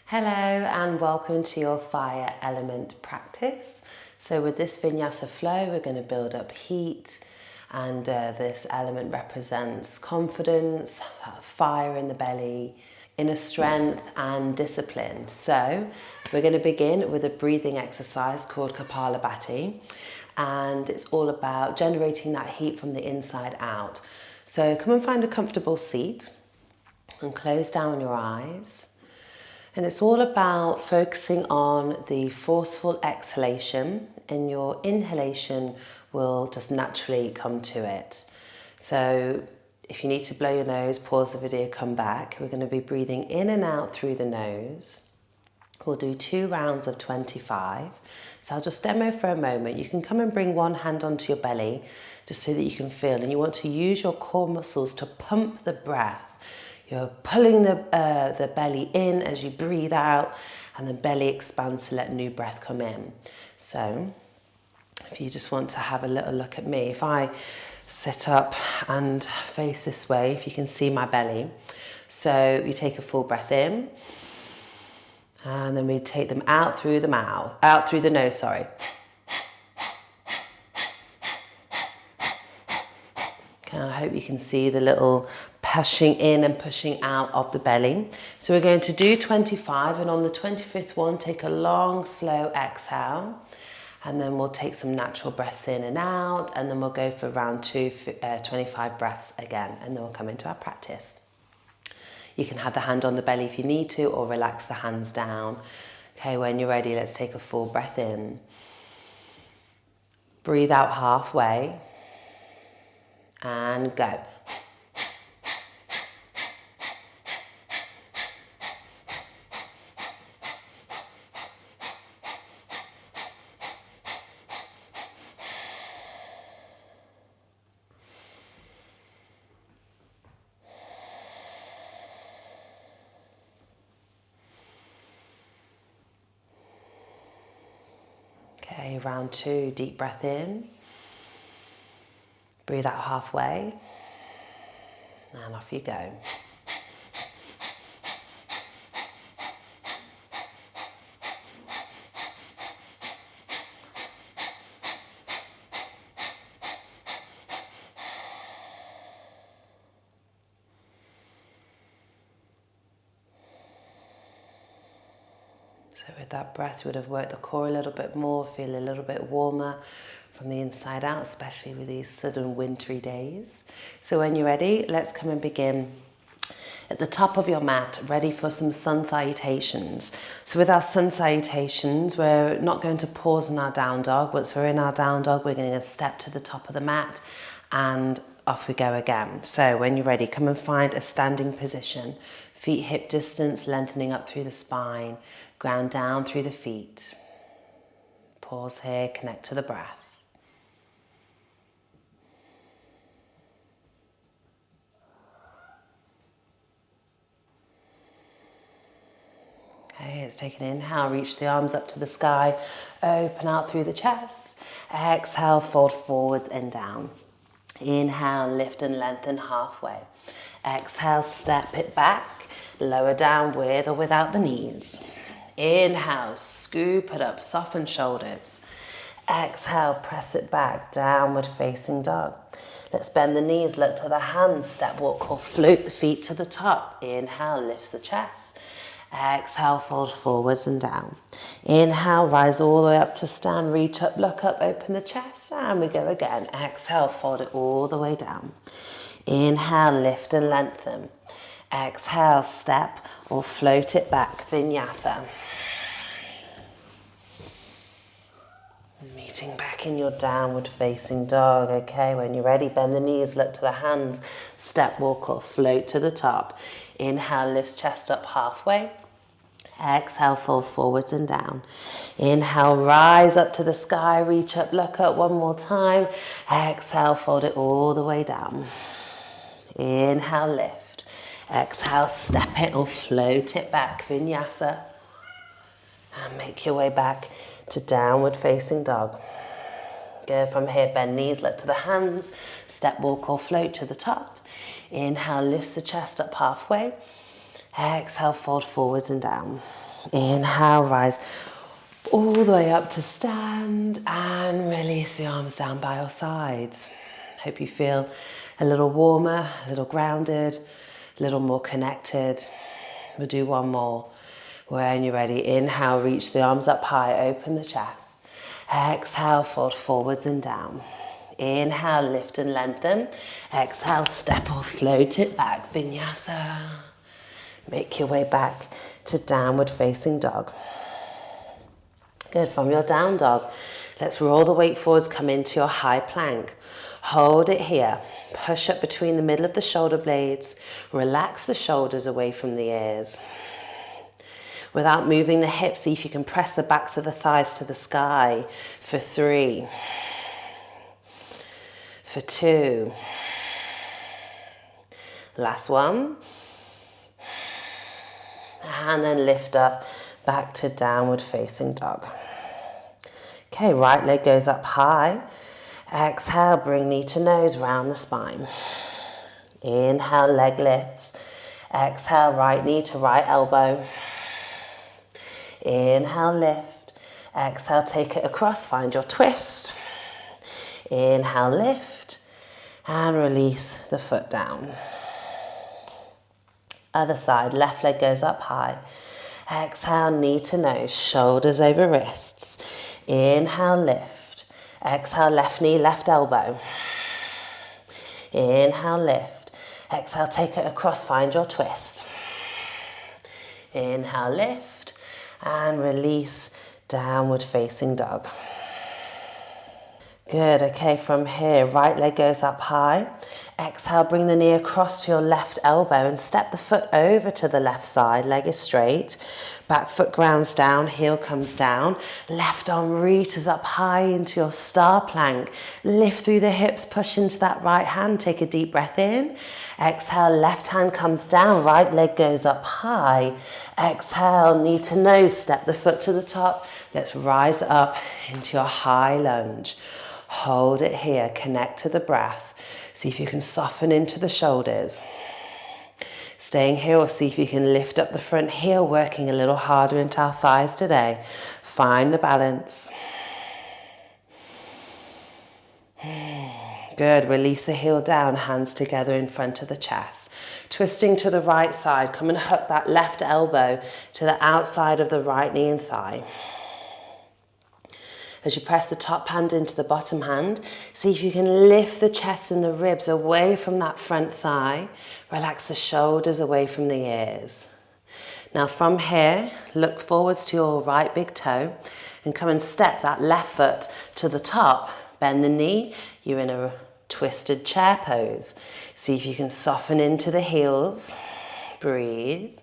Hello and welcome to your fire element practice. So with this Vinyasa flow, we're going to build up heat, and this element represents confidence, fire in the belly, inner strength and discipline. So we're going to begin with a breathing exercise called Kapalabhati, and it's all about generating that heat from the inside out. So come and find a comfortable seat and close down your eyes. And it's all about focusing on the forceful exhalation, and your inhalation will just naturally come to it. So if you need to blow your nose, pause the video, come back. We're going to be breathing in and out through the nose. We'll do 2 rounds of 25. So I'll just demo for a moment. You can come and bring one hand onto your belly just so that you can feel. And you want to use your core muscles to pump the breath. You're pulling the belly in as you breathe out, and the belly expands to let new breath come in. So if you just want to have a little look at me, if I sit up and face this way, if you can see my belly. So you take a full breath in, and then we take them out through the mouth, out through the nose, sorry. Okay, I hope you can see the little pushing in and pushing out of the belly. So we're going to do 25, and on the 25th one, take a long, slow exhale, and then we'll take some natural breaths in and out, and then we'll go for round 2, 25 breaths again, and then we'll come into our practice. You can have the hand on the belly if you need to, or relax the hands down. Okay, when you're ready, let's take a full breath in. Breathe out halfway, and go. Okay, round 2, deep breath in. Breathe out halfway, and off you go. So with that breath, you would have worked the core a little bit more, feel a little bit warmer from the inside out, especially with these sudden wintry days. So when you're ready, let's come and begin at the top of your mat, ready for some sun salutations. So with our sun salutations, we're not going to pause in our down dog. Once we're in our down dog, we're going to step to the top of the mat and off we go again. So when you're ready, come and find a standing position. Feet hip distance, lengthening up through the spine, ground down through the feet. Pause here, connect to the breath. Okay, let's take an inhale, reach the arms up to the sky, open out through the chest. Exhale, fold forwards and down. Inhale, lift and lengthen halfway. Exhale, step it back, lower down with or without the knees. Inhale, scoop it up, soften shoulders. Exhale, press it back, downward facing dog. Let's bend the knees, look to the hands, step, walk or float the feet to the top. Inhale, lifts the chest. Exhale, fold forwards and down. Inhale, rise all the way up to stand, reach up, look up, open the chest, and we go again. Exhale, fold it all the way down. Inhale, lift and lengthen. Exhale, step or float it back, Vinyasa. Meeting back in your downward facing dog. Okay, when you're ready, bend the knees, look to the hands, step, walk or float to the top. Inhale, lifts chest up halfway. Exhale, fold forwards and down. Inhale, rise up to the sky, reach up, look up one more time. Exhale, fold it all the way down. Inhale, lift. Exhale, step it or float it back, Vinyasa. And make your way back to downward facing dog. Go from here, bend knees, look to the hands, step, walk or float to the top. Inhale, lifts the chest up halfway. Exhale, fold forwards and down. Inhale, rise all the way up to stand and release the arms down by your sides. Hope you feel a little warmer, a little grounded, a little more connected. We'll do one more. When you're ready, inhale, reach the arms up high, open the chest. Exhale, fold forwards and down. Inhale, lift and lengthen. Exhale, step or float it back, Vinyasa. Make your way back to downward facing dog. Good, from your down dog, let's roll the weight forwards, come into your high plank. Hold it here. Push up between the middle of the shoulder blades. Relax the shoulders away from the ears. Without moving the hips, see if you can press the backs of the thighs to the sky for 3, for 2. Last one. And then lift up back to downward facing dog. Okay, right leg goes up high. Exhale, bring knee to nose, round the spine. Inhale, leg lifts. Exhale, right knee to right elbow. Inhale, lift. Exhale, take it across, find your twist. Inhale, lift. And release the foot down. Other side, left leg goes up high. Exhale, knee to nose, shoulders over wrists. Inhale, lift. Exhale, left knee, left elbow. Inhale, lift. Exhale, take it across, find your twist. Inhale, lift. And release, downward facing dog. Good, okay, from here, right leg goes up high. Exhale, bring the knee across to your left elbow and step the foot over to the left side, leg is straight. Back foot grounds down, heel comes down. Left arm reaches up high into your star plank. Lift through the hips, push into that right hand, take a deep breath in. Exhale, left hand comes down, right leg goes up high. Exhale, knee to nose, step the foot to the top. Let's rise up into your high lunge. Hold it here, connect to the breath. See if you can soften into the shoulders. Staying here, or see if you can lift up the front heel, working a little harder into our thighs today. Find the balance. Good, release the heel down, hands together in front of the chest. Twisting to the right side, come and hook that left elbow to the outside of the right knee and thigh. As you press the top hand into the bottom hand, see if you can lift the chest and the ribs away from that front thigh. Relax the shoulders away from the ears. Now from here, look forwards to your right big toe and come and step that left foot to the top. Bend the knee, you're in a twisted chair pose. See if you can soften into the heels. Breathe.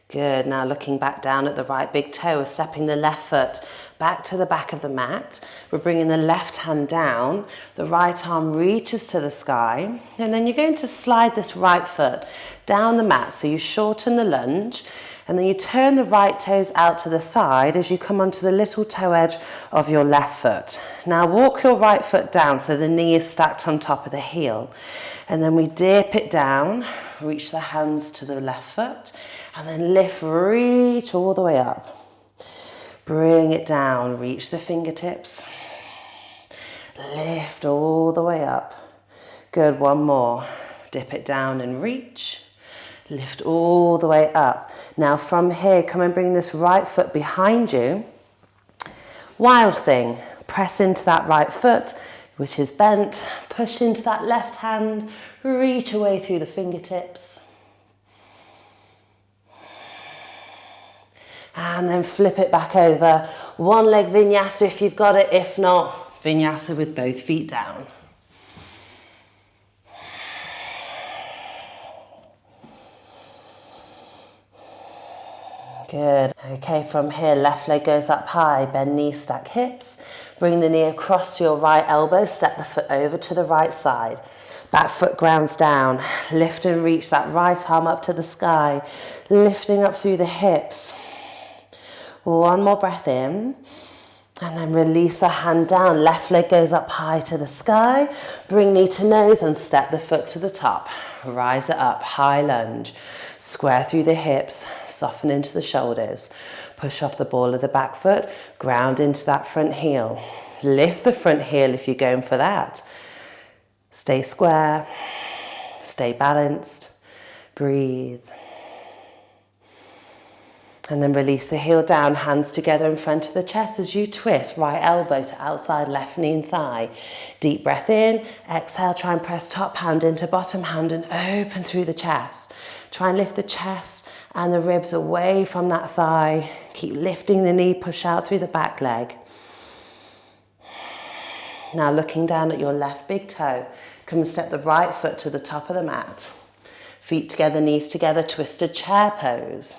Good, now looking back down at the right big toe, we're stepping the left foot back to the back of the mat. We're bringing the left hand down, the right arm reaches to the sky, and then you're going to slide this right foot down the mat. So you shorten the lunge, and then you turn the right toes out to the side as you come onto the little toe edge of your left foot. Now walk your right foot down so the knee is stacked on top of the heel. And then we dip it down, reach the hands to the left foot, and then lift, reach all the way up. Bring it down, reach the fingertips. Lift all the way up. Good, one more. Dip it down and reach. Lift all the way up. Now from here, come and bring this right foot behind you. Wild thing. Press into that right foot, which is bent. Push into that left hand. Reach away through the fingertips. And then flip it back over. One leg vinyasa if you've got it. If not, vinyasa with both feet down. Good. Okay, from here, left leg goes up high. Bend knees, stack hips. Bring the knee across to your right elbow. Step the foot over to the right side. Back foot grounds down. Lift and reach that right arm up to the sky. Lifting up through the hips. One more breath in. And then release the hand down. Left leg goes up high to the sky. Bring knee to nose and step the foot to the top. Rise it up, high lunge. Square through the hips, soften into the shoulders. Push off the ball of the back foot, ground into that front heel. Lift the front heel if you're going for that. Stay square, stay balanced, breathe. And then release the heel down, hands together in front of the chest as you twist. Right elbow to outside left knee and thigh. Deep breath in, exhale, try and press top hand into bottom hand and open through the chest. Try and lift the chest and the ribs away from that thigh. Keep lifting the knee, push out through the back leg. Now looking down at your left big toe, come and step the right foot to the top of the mat. Feet together, knees together, twisted chair pose.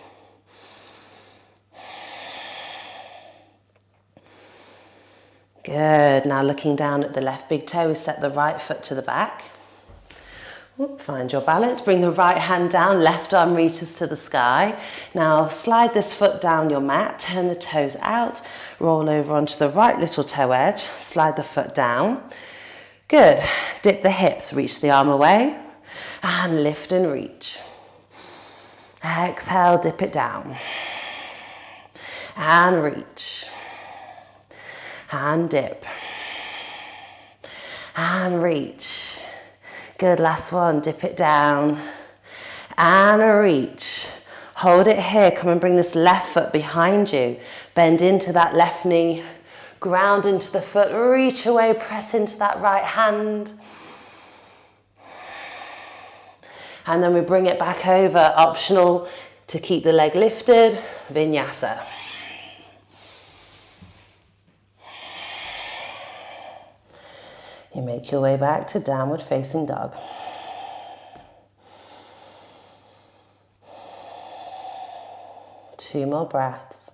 Good, now looking down at the left big toe, we step the right foot to the back. Find your balance, bring the right hand down, left arm reaches to the sky. Now slide this foot down your mat, turn the toes out, roll over onto the right little toe edge, slide the foot down. Good, dip the hips, reach the arm away, and lift and reach. Exhale, dip it down. And reach. And dip. And reach. Good, last one, dip it down. And reach. Hold it here, come and bring this left foot behind you. Bend into that left knee. Ground into the foot, reach away, press into that right hand. And then we bring it back over, optional to keep the leg lifted, Vinyasa. You make your way back to downward facing dog. Two more breaths.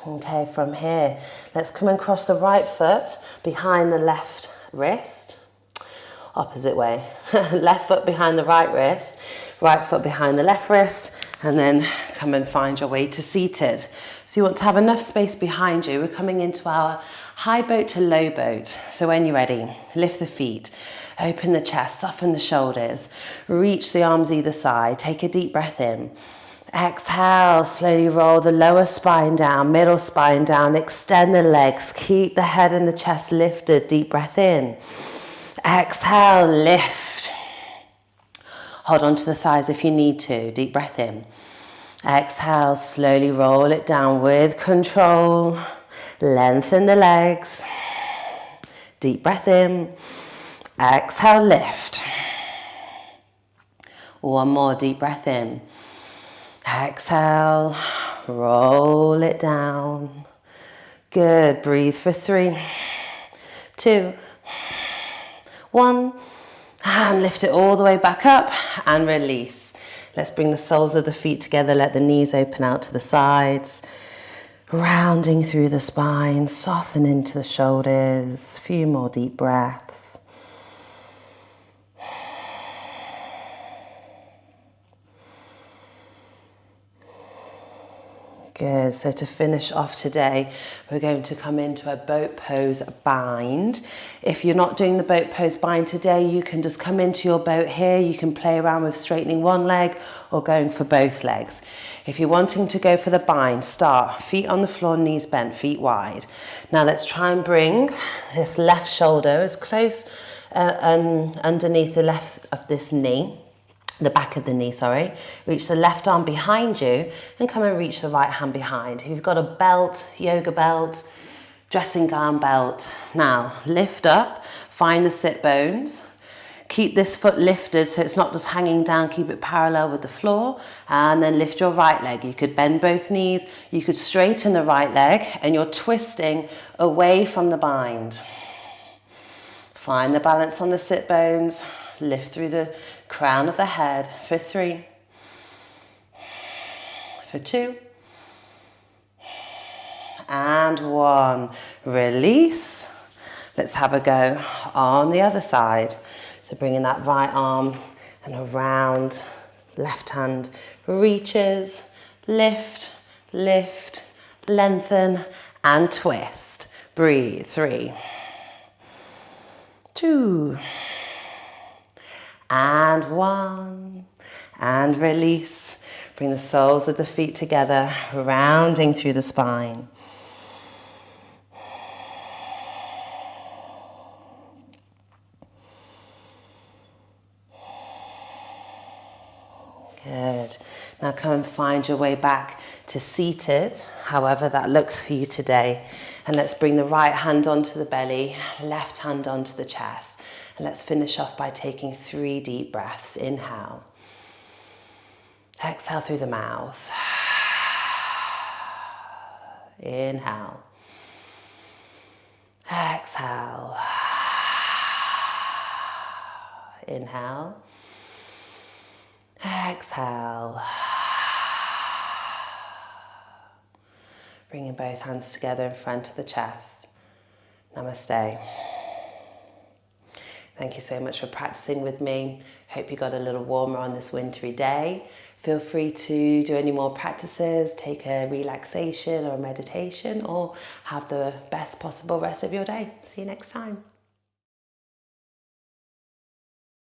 Okay, from here, let's come and cross the right foot behind the left wrist. Opposite way. Left foot behind the right wrist, right foot behind the left wrist, and then come and find your way to seated. So you want to have enough space behind you. We're coming into our high boat to low boat. So when you're ready, lift the feet, open the chest, soften the shoulders, reach the arms either side, take a deep breath in. Exhale, slowly roll the lower spine down, middle spine down, extend the legs, keep the head and the chest lifted, deep breath in. Exhale, lift. Hold on to the thighs if you need to, deep breath in. Exhale, slowly roll it down with control. Lengthen the legs. Deep breath in. Exhale, lift. One more deep breath in. Exhale, roll it down. Good, breathe for 3, 2, 1. And lift it all the way back up and release. Let's bring the soles of the feet together, let the knees open out to the sides. Rounding through the spine, soften into the shoulders. A few more deep breaths. Good, so to finish off today, we're going to come into a boat pose bind. If you're not doing the boat pose bind today, you can just come into your boat here. You can play around with straightening one leg or going for both legs. If you're wanting to go for the bind, start feet on the floor, knees bent, feet wide. Now let's try and bring this left shoulder as close underneath the left of this knee. The back of the knee, sorry. Reach the left arm behind you and come and reach the right hand behind. If you've got a belt, yoga belt, dressing gown belt. Now lift up, find the sit bones. Keep this foot lifted so it's not just hanging down, keep it parallel with the floor. And then lift your right leg. You could bend both knees, you could straighten the right leg and you're twisting away from the bind. Find the balance on the sit bones. Lift through the crown of the head for 3, for 2, and 1. Release. Let's have a go on the other side. So bringing that right arm and around Left hand reaches, lift, lift, lengthen and twist. Breathe. 3, 2, and 1. And release. Bring the soles of the feet together, rounding through the spine. Good. Now come and find your way back to seated, however that looks for you today. And let's bring the right hand onto the belly, left hand onto the chest. And let's finish off by taking 3 deep breaths. Inhale. Exhale through the mouth. Inhale. Exhale. Inhale. Exhale. Bringing both hands together in front of the chest. Namaste. Thank you so much for practicing with me. Hope you got a little warmer on this wintry day. Feel free to do any more practices, take a relaxation or meditation, or have the best possible rest of your day. See you next time.